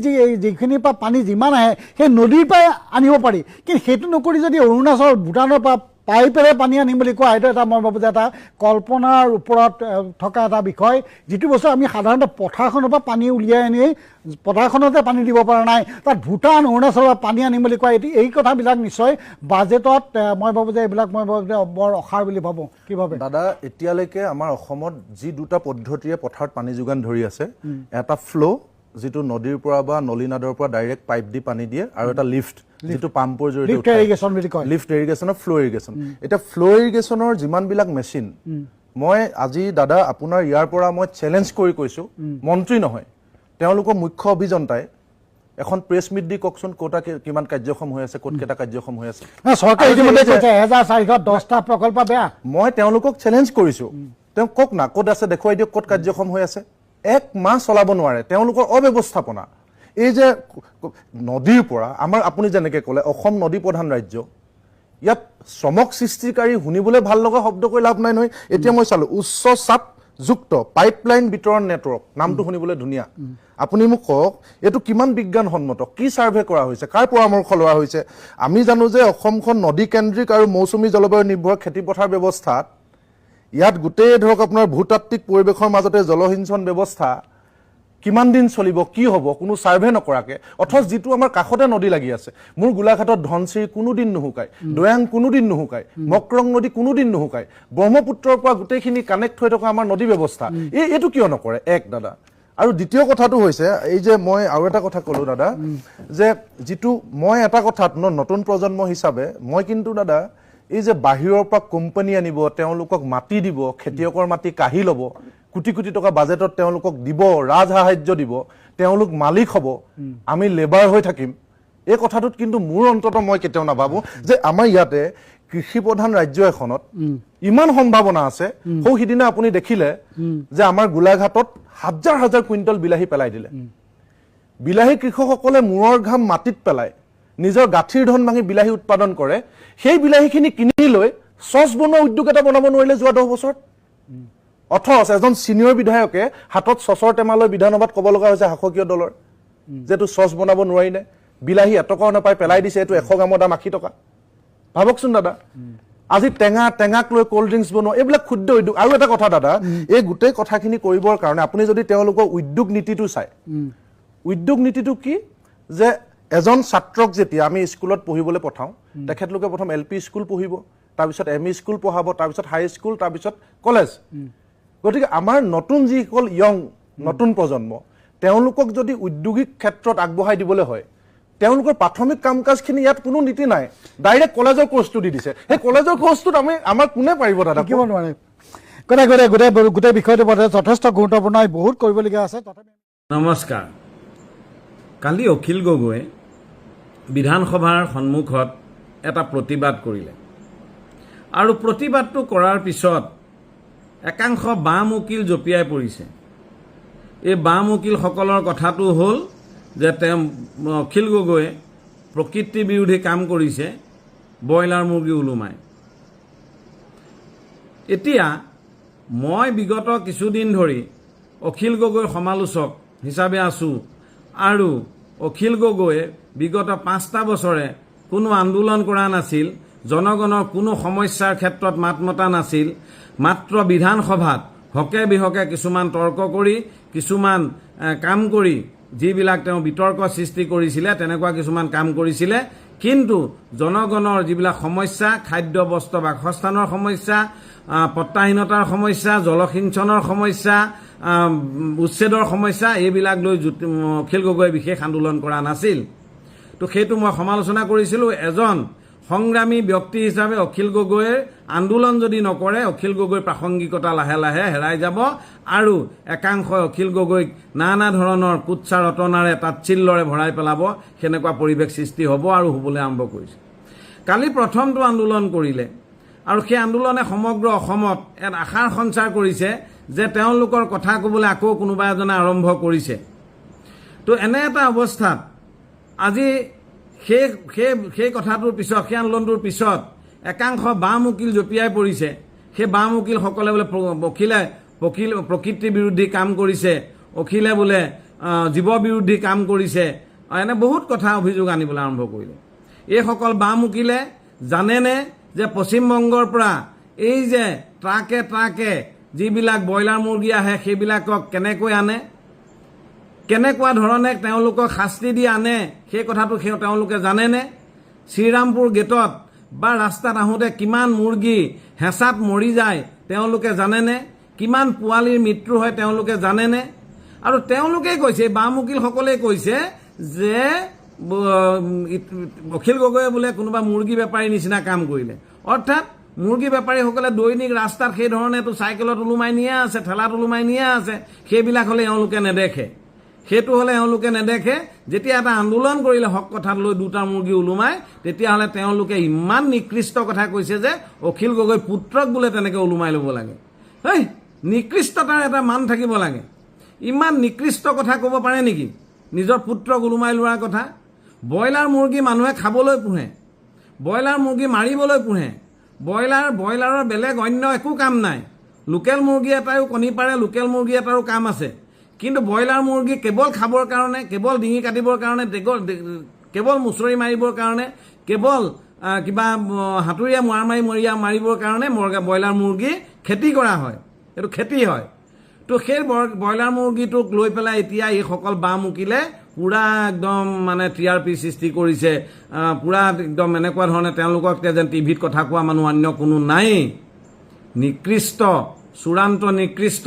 যিখিনিৰ পৰা পানী যিমান আহে সেই নদীৰ পৰাই আনিব পাৰি কিন্তু সেইটো নকৰি যদি অৰুণাচল ভূটানৰ পৰা পাইপেৰে পানী আনিম বুলি কোৱা এইটো এটা মই ভাবোঁ যে এটা কল্পনাৰ ওপৰত থকা এটা বিষয় যিটো বস্তু আমি সাধাৰণতে পথাৰখনৰ পৰা পানী উলিয়াই আনি পথাৰখনতে পানী দিব পৰা নাই তাত ভূটান অৰুণাচলৰ পৰা পানী আনিম বুলি কোৱা এই কথাবিলাক নিশ্চয় বাজেটত মই ভাবোঁ যে এইবিলাক মই ভাবোঁ যে বৰ অসাৰ বুলি ভাবোঁ কি ভাবে দাদা এতিয়ালৈকে আমাৰ অসমত যি দুটা পদ্ধতিৰে পথাৰত পানী যোগান ধৰি আছে এটা ফ্লো যিটো নদীৰ পৰা বা নলীনাদৰ পৰা ডাইৰেক্ট পাইপ দি পানী দিয়ে আৰু এটা লিফ্ট যিটো পাম্পৰ জৰিয়তে লিফ্ট ইৰিগেশ্যন বুলি কয় লিফ্ট ইৰিগেশ্যনৰ ফ্লো ইৰিগেশ্যন এতিয়া ফ্লো ইৰিগেশ্যনৰ যিমানবিলাক মেচিন মই আজি দাদা আপোনাৰ ইয়াৰ পৰা মই চেলেঞ্জ কৰি কৈছোঁ মন্ত্ৰী নহয় তেওঁলোকৰ মুখ্য অভিযন্তাই এখন প্ৰেছ মিট দি কওকচোন ক'ত কিমান কাৰ্যক্ষম হৈ আছে ক'ত কেইটা কাৰ্যক্ষম হৈ আছে চৰকাৰে ইতিমধ্যে কৈছে 1,410টা প্ৰকল্প বেয়া মই তেওঁলোকক চেলেঞ্জ কৰিছোঁ তেওঁ কওক না ক'ত আছে দেখুৱাই দিয়ক ক'ত কাৰ্যক্ষম হৈ আছে 1 মাহ চলাব নোৱাৰে তেওঁলোকৰ অব্যৱস্থাপনা এই যে নদীৰ পৰা আমাৰ আপুনি যেনেকৈ ক'লে অসম নদী প্ৰধান ৰাজ্য ইয়াত চমক সৃষ্টিকাৰী শুনিবলৈ ভাল লগা শব্দ কৈ লাভ নাই নহয় এতিয়া মই চালো উচ্চ চাপ যুক্ত পাইপলাইন বিতৰণ নেটৱৰ্ক নামটো শুনিবলৈ ধুনীয়া আপুনি মোক কওক এইটো কিমান বিজ্ঞানসন্মত কি সাৰ্ভে কৰা হৈছে কাৰ পৰামৰ্শ লোৱা হৈছে আমি জানো যে অসমখন নদী কেন্দ্ৰিক আৰু মৌচুমী জলবায়ু নিৰ্ভৰ খেতি পথাৰ ব্যৱস্থাত ইয়াত গোটেই ধৰক আপোনাৰ ভূতাত্ত্বিক পৰিৱেশৰ মাজতে জলসিঞ্চন ব্যৱস্থা কিমান দিন চলিব কি হ'ব কোনো সাৰ্ভে নকৰাকে অথচ যিটো আমাৰ কাষতে নদী লাগি আছে মোৰ গোলাঘাটত ধনচিৰি কোনোদিন নুহুকায় দয়াং কোনোদিন নুহুকায় মক্ৰং নদী কোনোদিন নুহুকায় ব্ৰহ্মপুত্ৰৰ পৰা গোটেইখিনি কানেক্ট হৈ থকা আমাৰ নদী ব্যৱস্থা এইটো কিয় নকৰে এক দাদা আৰু দ্বিতীয় কথাটো হৈছে এই যে মই আৰু এটা কথা ক'লো দাদা যে যিটো মই এটা কথাত নতুন প্ৰজন্ম হিচাপে মই কিন্তু দাদা এই যে বাহিৰৰ পৰা কোম্পানী আনিব তেওঁলোকক মাটি দিব খেতিয়কৰ মাটি কাঢ়ি ল'ব কোটি কোটি টকা বাজেটত তেওঁলোকক দিব ৰাজসাহায্য দিব তেওঁলোক মালিক হ'ব আমি লেবাৰ হৈ থাকিম এই কথাটোত কিন্তু মোৰ অন্তত মই কেতিয়াও নাভাবো যে আমাৰ ইয়াতে কৃষি প্ৰধান ৰাজ্য এখনত ইমান সম্ভাৱনা আছে সৌ সিদিনা আপুনি দেখিলে যে আমাৰ গোলাঘাটত হাজাৰ হাজাৰ কুইণ্টল বিলাহী পেলাই দিলে বিলাহী কৃষকসকলে মূৰৰ ঘাম মাটিত পেলায় নিজৰ গাঁঠিৰ ধন ভাঙি বিলাহী উৎপাদন কৰে সেই বিলাহীখিনি কিনি লৈ চচ বনোৱা উদ্যোগ এটা বনাব নোৱাৰিলে যোৱা 10 বছৰত অথচ এজন সিনিয়ৰ বিধায়কে হাতত চচৰ টেমালৈ বিধানসভাত ক'ব লগা হৈছে শাসকীয় দলৰ যেটো চচ বনাব নোৱাৰিলে বিলাহী এটকাও নাপায় পেলাই দিছে এইটো 100 গ্ৰামৰ দাম 80 টকা ভাবকচোন দাদা আজি টেঙাক লৈ কোল্ড ড্ৰিংকছ বনোৱা এইবিলাক ক্ষুদ্ৰ উদ্যোগ আৰু এটা কথা দাদা এই গোটেই কথাখিনি কৰিবৰ কাৰণে আপুনি যদি তেওঁলোকৰ উদ্যোগ নীতিটো চাই উদ্যোগ নীতিটো কি যে এজন ছাত্ৰক যেতিয়া আমি স্কুলত পঢ়িবলৈ পঠাও তেখেতলোকে প্ৰথম এলপি স্কুল পঢ়িব তাৰপিছত এমই স্কুল পঢ়াব তাৰপিছত হাই স্কুল তাৰপিছত কলেজ গতিকে আমাৰ নতুন যিসকল ইয়ং নতুন প্ৰজন্ম তেওঁলোকক যদি উদ্যোগিক ক্ষেত্ৰত আগবঢ়াই দিবলৈ হয় তেওঁলোকৰ প্ৰাথমিক কাম কাজখিনি ইয়াত কোনো নীতি নাই ডাইৰেক্ট কলেজৰ কোৰ্সটো দি দিছে সেই কলেজৰ কোৰ্সটোত আমাৰ কোনে পাৰিব দাদা কিয় নোৱাৰে গোটেই বিষয়টো যথেষ্ট গুৰুত্বপূৰ্ণ বহুত কৰিবলগীয়া আছে তথাপি নমস্কাৰ কালি অখিল গগৈয়ে বিধানসভাৰ সন্মুখত এটা প্ৰতিবাদ কৰিলে আৰু প্ৰতিবাদটো কৰাৰ পিছত একাংশ বাম উকিল জপিয়াই পৰিছে এই বাম উকিলসকলৰ কথাটো হ'ল যে অখিল গগৈয়ে প্ৰকৃতি বিৰোধী কাম কৰিছে ব্ৰইলাৰ মুৰ্গী ওলোমাই এতিয়া মই বিগত কিছুদিন ধৰি অখিল গগৈৰ সমালোচক হিচাপে আছো আৰু অখিল গগৈয়ে বিগত 5টা বছৰে কোনো আন্দোলন কৰা নাছিল জনগণৰ কোনো সমস্যাৰ ক্ষেত্ৰত মাত মতা নাছিল মাত্ৰ বিধানসভাত হকে বিহকে কিছুমান তৰ্ক কৰি কিছুমান কাম কৰি যিবিলাক তেওঁ বিতৰ্ক সৃষ্টি কৰিছিলে তেনেকুৱা কিছুমান কাম কৰিছিলে কিন্তু জনগণৰ যিবিলাক সমস্যা খাদ্য বস্ত্ৰ বাসস্থানৰ সমস্যা পট্টাহীনতাৰ সমস্যা জলসিঞ্চনৰ সমস্যা উচ্ছেদৰ সমস্যা এইবিলাক লৈ অখিল গগৈয়ে বিশেষ আন্দোলন কৰা নাছিল তো সেইটো মই সমালোচনা কৰিছিলোঁ এজন সংগ্ৰামী ব্যক্তি হিচাপে অখিল গগৈৰ আন্দোলন যদি নকৰে অখিল গগৈৰ প্ৰাসংগিকতা লাহে লাহে হেৰাই যাব আৰু একাংশই অখিল গগৈক নানা ধৰণৰ কুৎসা ৰটনাৰে তাচ্ছিল্যৰে ভৰাই পেলাব সেনেকুৱা পৰিৱেশ সৃষ্টি হ'ব আৰু হ'বলৈ আৰম্ভ কৰিছে কালি প্ৰথমটো আন্দোলন কৰিলে আৰু সেই আন্দোলনে সমগ্ৰ অসমত এক আশাৰ সঞ্চাৰ কৰিছে যে তেওঁলোকৰ কথা ক'বলৈ আকৌ কোনোবা এজনে আৰম্ভ কৰিছে তো এনে এটা অৱস্থাত আজি সেই কথাটোৰ পিছত সেই আন্দোলনটোৰ পিছত একাংশ বাম উকিল জপিয়াই পৰিছে সেই বাম উকিলসকলে বোলে প্ৰকৃতি বিৰোধী কাম কৰিছে অখিলে বোলে জীৱ বিৰোধী কাম কৰিছে এনে বহুত কথা অভিযোগ আনিবলৈ আৰম্ভ কৰিলে এইসকল বাম উকিলে জানেনে যে পশ্চিমবংগৰ পৰা এই যে ট্ৰাকে যিবিলাক ব্ৰইলাৰ মুৰ্গী আহে সেইবিলাকক কেনেকৈ আনে কেনেকুৱা ধৰণে তেওঁলোকক শাস্তি দি আনে সেই কথাটো তেওঁলোকে জানেনে শ্ৰীৰামপুৰ গেটত বা ৰাস্তাত আহোঁতে কিমান মুৰ্গী হেঁচাত মৰি যায় তেওঁলোকে জানেনে কিমান পোৱালিৰ মৃত্যু হয় তেওঁলোকে জানেনে আৰু তেওঁলোকে কৈছে বাম উকিলসকলে কৈছে যে অখিল গগৈয়ে বোলে কোনোবা মুৰ্গী বেপাৰীৰ নিচিনা কাম কৰিলে অৰ্থাৎ মুৰ্গী বেপাৰীসকলে দৈনিক ৰাস্তাত সেই ধৰণেতো চাইকেলত ওলোমাই নিয়ে আছে ঠেলাত ওলোমাই নিয়ে আছে সেইবিলাক হ'লে এওঁলোকে নেদেখে সেইটো হ'লে এওঁলোকে নেদেখে যেতিয়া এটা আন্দোলন কৰিলে হক কথাত লৈ 2টা মুৰ্গী ওলোমাই তেতিয়াহ'লে তেওঁলোকে ইমান নিকৃষ্ট কথা কৈছে যে অখিল গগৈ পুত্ৰক বোলে তেনেকৈ ওলোমাই ল'ব লাগে হেই নিকৃষ্টতাৰ এটা মান থাকিব লাগে ইমান নিকৃষ্ট কথা ক'ব পাৰে নেকি নিজৰ পুত্ৰক ওলোমাই লোৱাৰ কথা ব্ৰইলাৰ মুৰ্গী মানুহে খাবলৈ পোহে ব্ৰইলাৰ মুৰ্গী মাৰিবলৈ পোহে। ব্ৰইলাৰৰ বেলেগ অন্য একো কাম নাই। লোকেল মুৰ্গী এটাও কণী পাৰে, লোকেল মুৰ্গী এটাৰো কাম আছে। কিন্তু ব্ৰইলাৰ মুৰ্গী কেৱল খাবৰ কাৰণে, কেৱল ডিঙি কাটিবৰ কাৰণে, কেৱল মুচৰি মাৰিবৰ কাৰণে, কেৱল কিবা হাতুৰীয়া মাৰিবৰ কাৰণে ব্ৰইলাৰ মুৰ্গী খেতি কৰা হয়। এইটো খেতি হয়। তো সেই ব্ৰইলাৰ মুৰ্গীটোক লৈ পেলাই এতিয়া এইসকল বামুকিলে পূৰা একদম মানে TRP সৃষ্টি কৰিছে। পূৰা একদম এনেকুৱা ধৰণে তেওঁলোকক যেন টিভিত কথা কোৱা মানুহ অন্য কোনো নাই। নিকৃষ্ট, চূড়ান্ত নিকৃষ্ট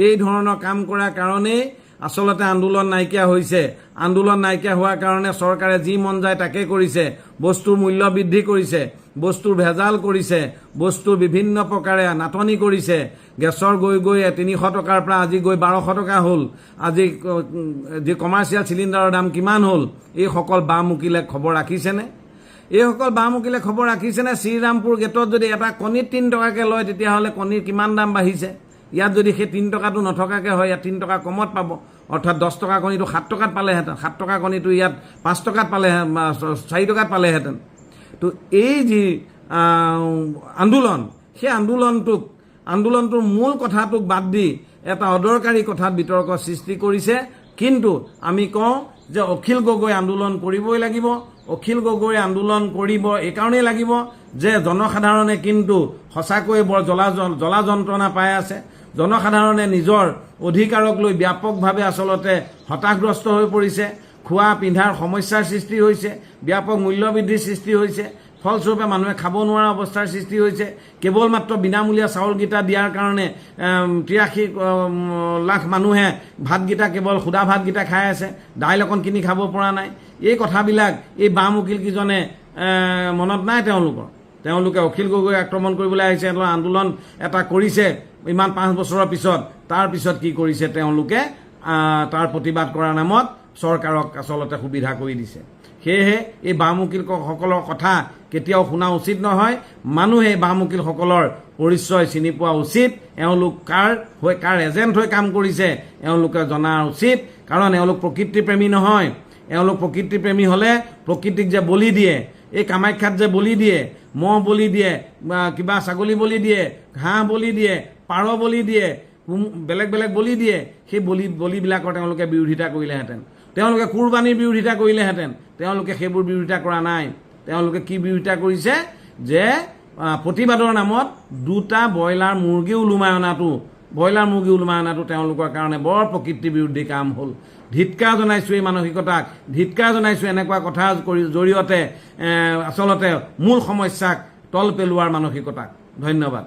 এই ধৰণৰ কাম কৰাৰ কাৰণেই আচলতে আন্দোলন নাইকিয়া হৈছে। আন্দোলন নাইকিয়া হোৱাৰ কাৰণে চৰকাৰে যি মন যায় তাকে কৰিছে। বস্তুৰ মূল্য বৃদ্ধি কৰিছে, বস্তুৰ ভেজাল কৰিছে, বস্তুৰ বিভিন্ন প্ৰকাৰে নাটনি কৰিছে। গেছৰ গৈ 300 টকাৰ পৰা আজি গৈ 1200 টকা হ'ল। আজি যি কমাৰ্চিয়েল চিলিণ্ডাৰৰ দাম কিমান হ'ল? এইসকল বামুকিলে খবৰ ৰাখিছেনে? এইসকল বামুকিলে খবৰ ৰাখিছেনে? শ্ৰীৰামপুৰ গেটত যদি এটা কণীত 3 টকাকৈ লয়, তেতিয়াহ'লে কণীৰ কিমান দাম বাঢ়িছে? ইয়াত যদি সেই 3 টকাটো নথকাকৈ হয়, ইয়াত 3 টকা কমত পাব। অৰ্থাৎ 10 টকা কণীটো 7 টকাত পালেহেঁতেন, 7 টকা কণীটো ইয়াত 5 টকাত পালেহেঁতেন, 4 টকাত পালেহেঁতেন। তো এই যি আন্দোলন, সেই আন্দোলনটোৰ মূল কথাটোক বাদ দি এটা অদৰকাৰী কথাত বিতৰ্ক সৃষ্টি কৰিছে। কিন্তু আমি কওঁ যে অখিল গগৈ আন্দোলন কৰিবই লাগিব। অখিল গগৈ আন্দোলন কৰিব এইকাৰণেই লাগিব যে জনসাধাৰণে কিন্তু সঁচাকৈ বৰ জ্বলা যন্ত্ৰণা পাই আছে। জনসাধাৰণে নিজৰ অধিকাৰক লৈ ব্যাপকভাৱে আচলতে হতাশগ্ৰস্ত হৈ পৰিছে। খোৱা পিন্ধাৰ সমস্যাৰ সৃষ্টি হৈছে, ব্যাপক মূল্যবৃদ্ধিৰ সৃষ্টি হৈছে। ফলস্বৰূপে মানুহে খাব নোৱাৰা অৱস্থাৰ সৃষ্টি হৈছে। কেৱল মাত্ৰ বিনামূলীয়া চাউলকেইটা দিয়াৰ কাৰণে 83 লাখ মানুহে ভাতকেইটা, কেৱল সুদা ভাতকেইটা খাই আছে, দাইল অকণ কিনি খাব পৰা নাই। এই কথাবিলাক এই বামুকিলকেইজনে মনত নাই তেওঁলোকে অখিল গগৈ আক্ৰমণ কৰিবলৈ আহিছে, আন্দোলন এটা কৰিছে ইমান 5 বছৰৰ পিছত। তাৰ পিছত কি কৰিছে তেওঁলোকে? তাৰ প্ৰতিবাদ কৰাৰ নামত চৰকাৰক আচলতে সুবিধা কৰি দিছে। সেয়েহে এই বামুকিলসকলৰ কথা কেতিয়াও শুনা উচিত নহয়। মানুহে বামুকিলসকলৰ পৰিচয় চিনি পোৱা উচিত। এওঁলোক কাৰ এজেণ্ট হৈ কাম কৰিছে এওঁলোকে জনা উচিত। কাৰণ এওঁলোক প্ৰকৃতিপ্ৰেমী নহয়। এওঁলোক প্ৰকৃতিপ্ৰেমী হ'লে প্ৰকৃতিক যে বলি দিয়ে, এই কামাখ্যাত যে বলি দিয়ে, মহ বলি দিয়ে, কিবা ছাগলী বলি দিয়ে, ঘাঁহ বলি দিয়ে, পাৰ বলি দিয়ে, বেলেগ বেলেগ বলি দিয়ে, সেই বলিবিলাকৰ তেওঁলোকে বিৰোধিতা কৰিলেহেঁতেন। তেওঁলোকে কুৰবানীৰ বিৰোধিতা কৰিলেহেঁতেন। তেওঁলোকে সেইবোৰ বিৰোধিতা কৰা নাই। তেওঁলোকে কি বিৰোধিতা কৰিছে? যে প্ৰতিবাদৰ নামত 2টা ব্ৰইলাৰ মুৰ্গী ওলোমাই অনাটো তেওঁলোকৰ কাৰণে বৰ প্ৰকৃতি বিৰোধী কাম হ'ল। ধিক্কাৰ জনাইছোঁ এই মানসিকতাক, ধিক্কাৰ জনাইছোঁ এনেকুৱা কথাৰ জৰিয়তে আচলতে মূল সমস্যাক তল পেলোৱাৰ মানসিকতাক। ধন্যবাদ।